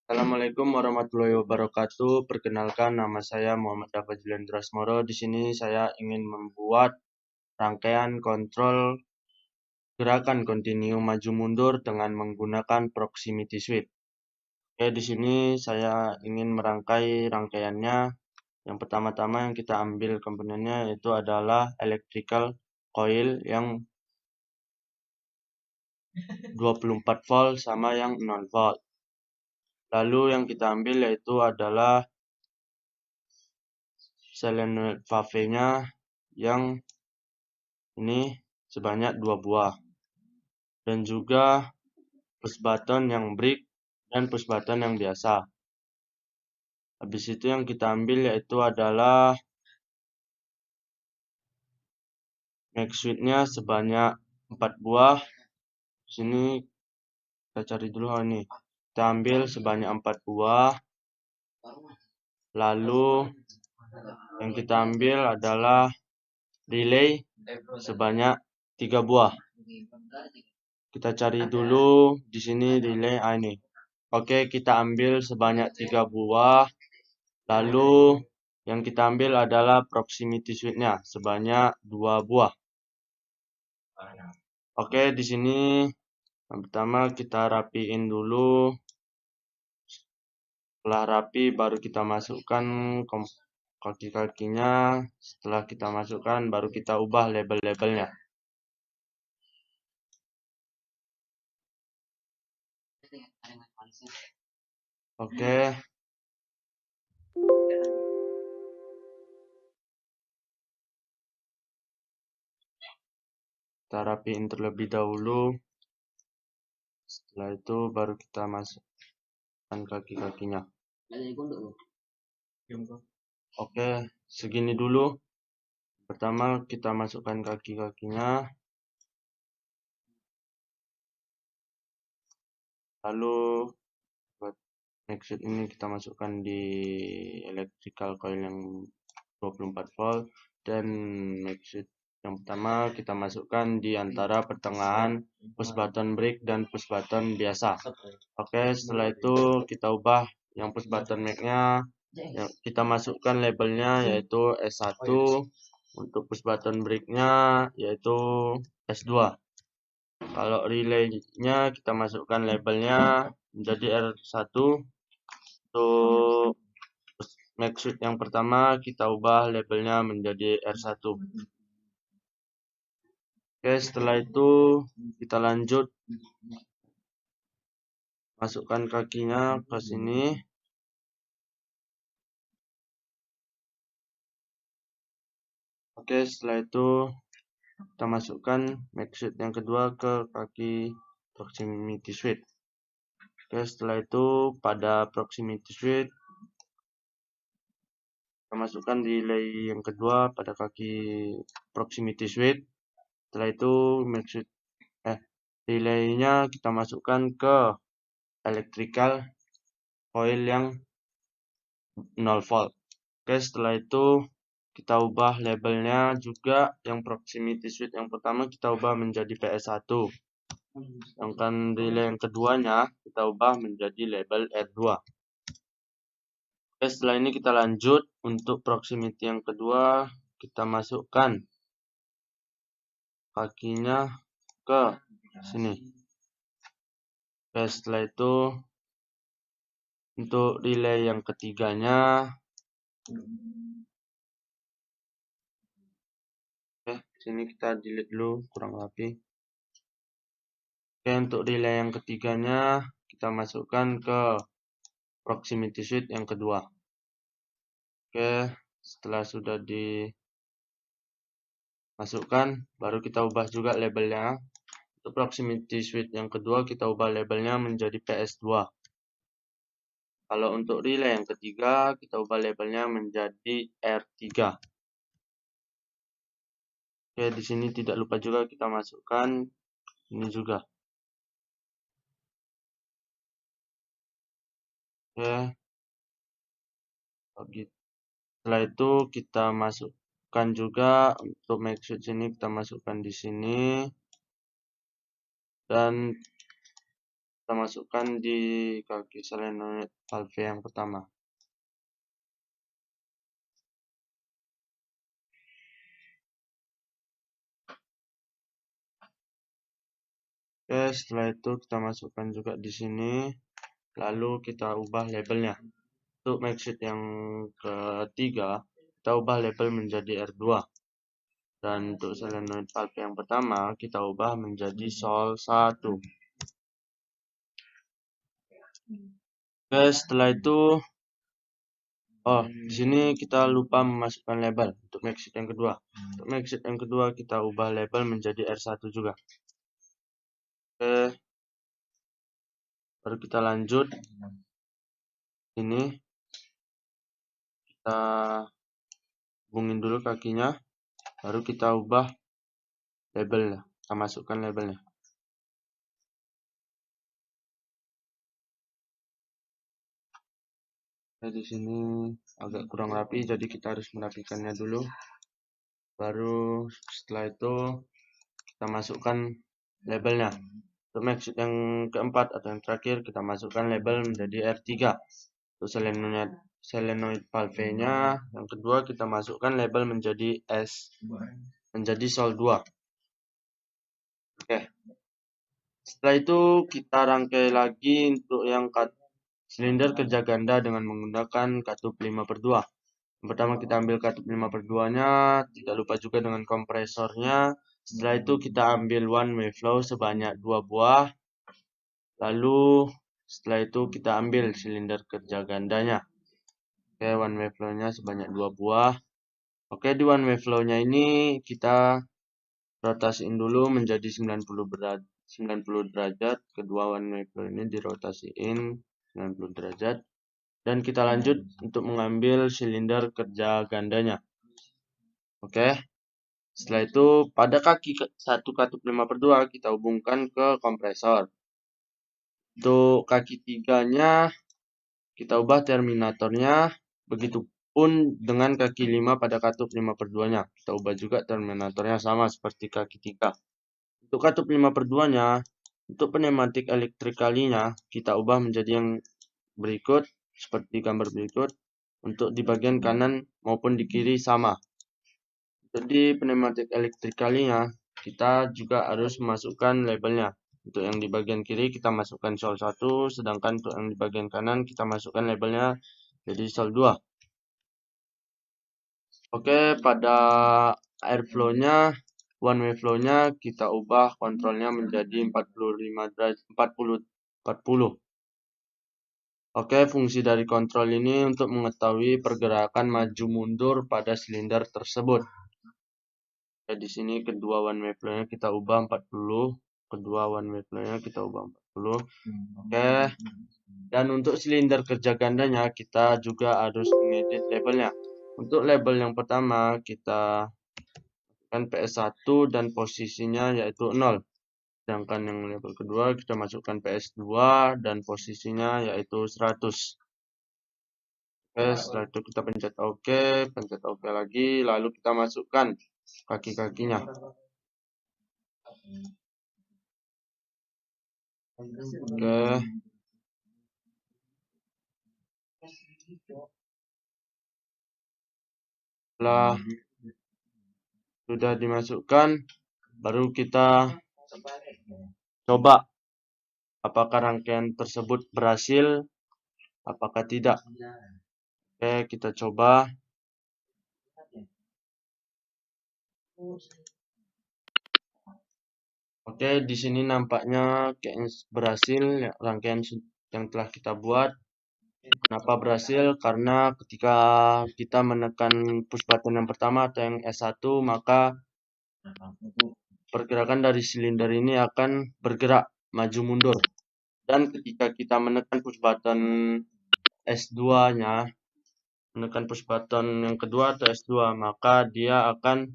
Assalamualaikum warahmatullahi wabarakatuh. Perkenalkan, nama saya Muhammad Dafa Drasmoro. Di sini saya ingin membuat rangkaian kontrol gerakan kontinu maju mundur dengan menggunakan proximity switch. Oke, di sini saya ingin merangkai rangkaiannya. Yang pertama-tama yang kita ambil komponennya yaitu adalah electrical coil yang 24 volt sama yang 0 volt. Lalu yang kita ambil yaitu adalah solenoid valve-nya yang ini sebanyak 2 buah. Dan juga push button yang brick dan push button yang biasa. Habis itu yang kita ambil yaitu adalah mag switch-nya sebanyak 4 buah. Di sini kita cari dulu ini. Kita ambil sebanyak 4 buah. Lalu yang kita ambil adalah relay sebanyak 3 buah. Kita cari dulu di sini relay ini. Oke, kita ambil sebanyak 3 buah. Lalu yang kita ambil adalah proximity switch-nya sebanyak 2 buah. Oke, di sini yang pertama kita rapiin dulu. Setelah rapi baru kita masukkan kaki-kakinya. Setelah kita masukkan baru kita ubah label-labelnya. Oke. Kita rapiin terlebih dahulu. Setelah itu baru kita masukkan kaki-kakinya. Oke, segini dulu. Pertama kita masukkan kaki-kakinya. Lalu buat exit ini kita masukkan di electrical coil yang 24 volt dan exit yang pertama kita masukkan di antara pertengahan push button brick dan push button biasa. Oke, setelah itu kita ubah yang push button mic-nya, kita masukkan labelnya yaitu S1, untuk push button brick-nya yaitu S2. Kalau relay-nya kita masukkan labelnya menjadi R1. Untuk mag switch yang pertama kita ubah labelnya menjadi R1. Oke, setelah itu kita lanjut masukkan kakinya ke sini. Oke, setelah itu kita masukkan mag switch yang kedua ke kaki proximity switch. Oke, setelah itu pada proximity switch kita masukkan relay yang kedua pada kaki proximity switch. Setelah itu mag switch relay-nya kita masukkan ke electrical coil yang 0 volt. Oke, setelah itu kita ubah labelnya juga yang proximity switch yang pertama kita ubah menjadi PS1. Sedangkan relay yang keduanya kita ubah menjadi label R2. Oke, setelah ini kita lanjut untuk proximity yang kedua, kita masukkan kakinya ke sini. Oke, setelah itu untuk relay yang ketiganya, sini kita delete dulu, kurang rapi. Oke, untuk relay yang ketiganya kita masukkan ke proximity switch yang kedua. Oke, setelah sudah dimasukkan, baru kita ubah juga labelnya. Untuk proximity switch yang kedua kita ubah labelnya menjadi PS2. Kalau untuk relay yang ketiga kita ubah labelnya menjadi R3. Oke, di sini tidak lupa juga kita masukkan ini juga. Oke. Setelah itu kita masukkan juga untuk mag switch ini kita masukkan di sini. Dan kita masukkan di kaki solenoid valve yang pertama. Oke, setelah itu kita masukkan juga di sini, lalu kita ubah labelnya. Untuk maxit yang ketiga, kita ubah label menjadi R2. Dan untuk solenoid valve yang pertama, kita ubah menjadi Sol 1. Oke, setelah itu, di sini kita lupa memasukkan label untuk maxit yang kedua. Untuk maxit yang kedua, kita ubah label menjadi R1 juga. Oke, baru kita lanjut. Ini kita hubungin dulu kakinya, baru kita ubah labelnya. Kita masukkan labelnya. Di sini agak kurang rapi, jadi kita harus merapikannya dulu. Baru setelah itu kita masukkan labelnya. Untuk maxit yang keempat atau yang terakhir, kita masukkan label menjadi R3. Untuk solenoid valve-nya yang kedua, kita masukkan label menjadi menjadi Sol 2. Oke. Setelah itu kita rangkai lagi untuk yang silinder kerja ganda dengan menggunakan katup 5/2. Yang pertama kita ambil katup 5/2-nya, tidak lupa juga dengan kompresornya. Setelah itu kita ambil one way flow sebanyak 2 buah. Lalu setelah itu kita ambil silinder kerja gandanya. Oke, one way flow-nya sebanyak 2 buah. Oke, di one way flow-nya ini kita rotasiin dulu menjadi 90 derajat. Kedua one way flow ini dirotasiin 90 derajat. Dan kita lanjut untuk mengambil silinder kerja gandanya. Oke. Setelah itu pada kaki satu katup 5/2 kita hubungkan ke kompresor. Untuk kaki tiganya kita ubah terminatornya. Begitupun dengan kaki 5 pada katup 5/2-nya. Kita ubah juga terminatornya sama seperti kaki 3. Untuk katup 5/2-nya, untuk pneumatik elektrikalinya kita ubah menjadi yang berikut, seperti gambar berikut. Untuk di bagian kanan maupun di kiri sama. Jadi pneumatik elektrikalinya kita juga harus memasukkan labelnya. Untuk yang di bagian kiri kita masukkan Sol 1, sedangkan untuk yang di bagian kanan kita masukkan labelnya jadi Sol 2. Oke, pada airflow-nya, one way flow-nya kita ubah kontrolnya menjadi 40. Oke, fungsi dari kontrol ini untuk mengetahui pergerakan maju mundur pada silinder tersebut. Oke, di sini kedua one way flow-nya kita ubah 40. Kedua one way flow-nya kita ubah 40. Oke. Dan untuk silinder kerja gandanya kita juga harus mengedit labelnya. Untuk label yang pertama kita masukkan PS1 dan posisinya yaitu 0. Sedangkan yang label kedua kita masukkan PS2 dan posisinya yaitu 100. Oke, setelah itu kita pencet OK lagi, lalu kita masukkan kaki-kakinya. Oke. Setelah sudah dimasukkan, baru kita coba apakah rangkaian tersebut berhasil, apakah tidak. Oke, kita coba. Oke, di sini nampaknya kayaknya berhasil rangkaian yang telah kita buat. Kenapa berhasil? Karena ketika kita menekan push button yang pertama atau yang S1, maka pergerakan dari silinder ini akan bergerak maju mundur. Dan ketika kita menekan push button S2-nya, menekan push button yang kedua atau S2, maka dia akan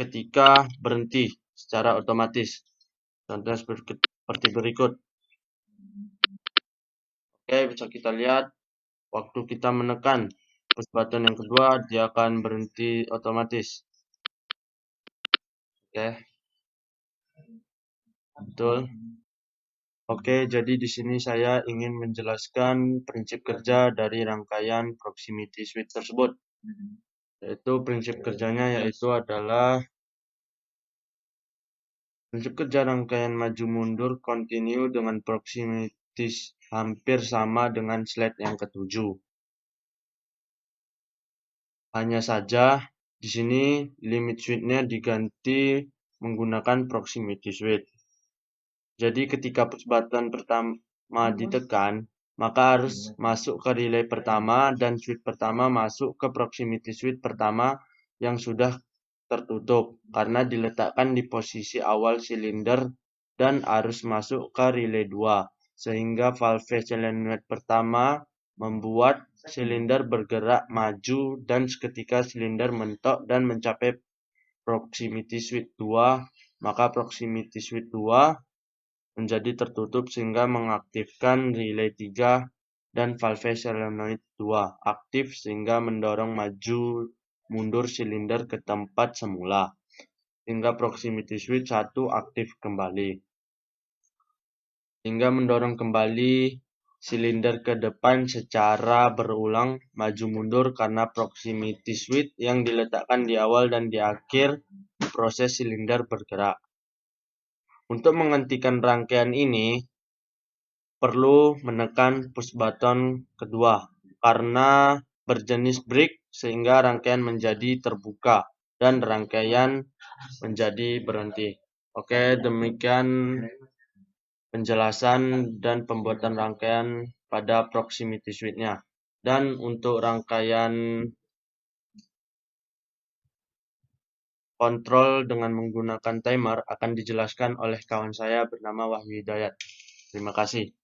ketika berhenti secara otomatis. Contohnya seperti berikut. Oke, bisa kita lihat waktu kita menekan push button yang kedua, dia akan berhenti otomatis. Oke. Betul. Oke, jadi di sini saya ingin menjelaskan prinsip kerja dari rangkaian proximity switch tersebut. Yaitu prinsip kerjanya adalah prinsip kerja rangkaian maju mundur continue dengan proximity hampir sama dengan slide yang ketujuh. Hanya saja di sini limit switch-nya diganti menggunakan proximity switch. Jadi ketika push button pertama ditekan, maka harus masuk ke relay pertama dan switch pertama masuk ke proximity switch pertama yang sudah tertutup karena diletakkan di posisi awal silinder dan harus masuk ke relay 2 sehingga valve silinder pertama membuat silinder bergerak maju dan seketika silinder mentok dan mencapai proximity switch 2, maka proximity switch 2 menjadi tertutup sehingga mengaktifkan relay 3 dan valve solenoid 2 aktif sehingga mendorong maju mundur silinder ke tempat semula hingga proximity switch 1 aktif kembali hingga mendorong kembali silinder ke depan secara berulang maju mundur karena proximity switch yang diletakkan di awal dan di akhir proses silinder bergerak. Untuk menghentikan rangkaian ini perlu menekan push button kedua karena berjenis break sehingga rangkaian menjadi terbuka dan rangkaian menjadi berhenti. Oke, demikian penjelasan dan pembuatan rangkaian pada proximity switch-nya. Dan untuk rangkaian kontrol dengan menggunakan timer akan dijelaskan oleh kawan saya bernama Wahyu Hidayat. Terima kasih.